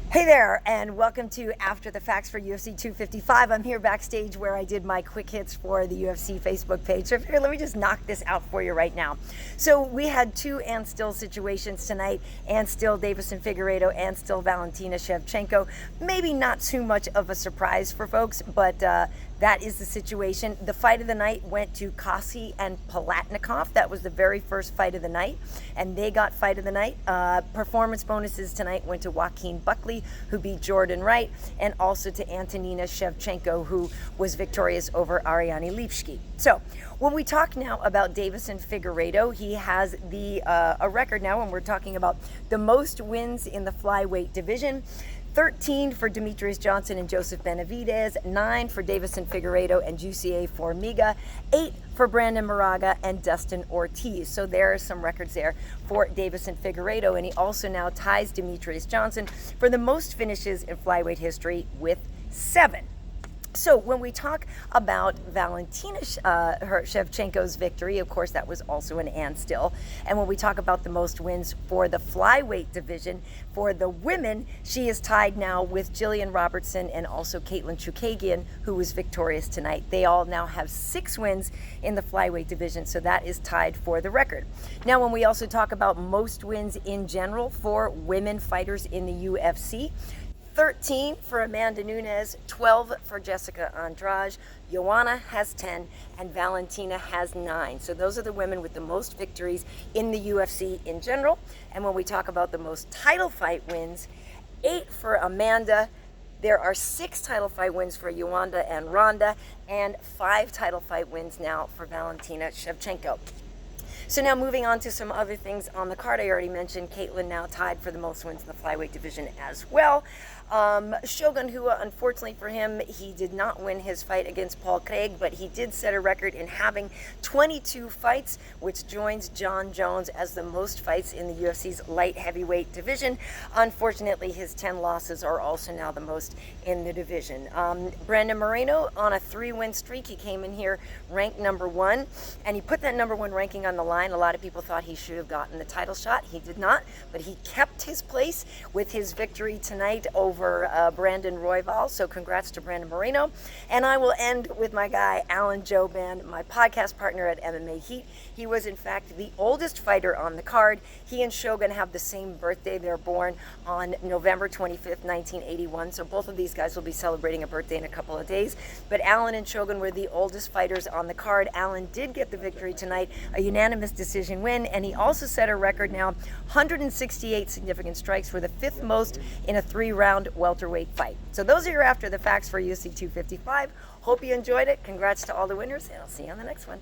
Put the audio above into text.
Hey there, and welcome to After the Facts for UFC 255. I'm here backstage where I did my quick hits for the UFC Facebook page. So here, let me just knock this out for you right now. So we had two and still situations tonight, and still Deiveson Figueiredo and still Valentina Shevchenko. Maybe not too much of a surprise for folks, but that is the situation. The fight of the night went to Kasi and Palatnikov. That was the very first fight of the night, and they got fight of the night. Performance bonuses tonight went to Joaquin Buckley, who beat Jordan Wright, and also to Antonina Shevchenko, who was victorious over Ariane Lipski. So when we talk now about Deiveson Figueiredo, he has a record now, and we're talking about the most wins in the flyweight division. 13 for Demetrius Johnson and Joseph Benavidez, 9 for Deiveson Figueiredo and Jussier Formiga, 8 for Brandon Moraga and Dustin Ortiz. So there are some records there for Deiveson Figueiredo, and he also now ties Demetrius Johnson for the most finishes in flyweight history with 7. So when we talk about Valentina Shevchenko's victory, of course, that was also an and still. And when we talk about the most wins for the flyweight division, for the women, she is tied now with Jillian Robertson and also Caitlin Chukagian, who was victorious tonight. They all now have 6 wins in the flyweight division, so that is tied for the record. Now, when we also talk about most wins in general for women fighters in the UFC, 13 for Amanda Nunes, 12 for Jessica Andrade, Joanna has 10, and Valentina has 9. So those are the women with the most victories in the UFC in general. And when we talk about the most title fight wins, 8 for Amanda. There are 6 title fight wins for Joanna and Ronda, and 5 title fight wins now for Valentina Shevchenko. So now moving on to some other things on the card. I already mentioned Caitlin now tied for the most wins in the flyweight division as well. Shogun, who unfortunately for him, he did not win his fight against Paul Craig, but he did set a record in having 22 fights, which joins John Jones as the most fights in the UFC's light heavyweight division. Unfortunately, his 10 losses are also now the most in the division. Brandon Moreno on a 3-win streak. He came in here ranked number 1, and he put that number 1 ranking on the line. A lot of people thought he should have gotten the title shot. He did not, but he kept his place with his victory tonight over Brandon Royval. So congrats to Brandon Moreno. And I will end with my guy, Alan Jouban, my podcast partner at MMA Heat. He was, in fact, the oldest fighter on the card. He and Shogun have the same birthday. They're born on November 25th, 1981. So both of these guys will be celebrating a birthday in a couple of days. But Alan and Shogun were the oldest fighters on the card. Alan did get the victory tonight, a unanimous decision win. And he also set a record now, 168 significant strikes, for the 5th most in a 3-round welterweight fight. So those are your After the Facts for UFC 255. Hope you enjoyed it. Congrats to all the winners, and I'll see you on the next one.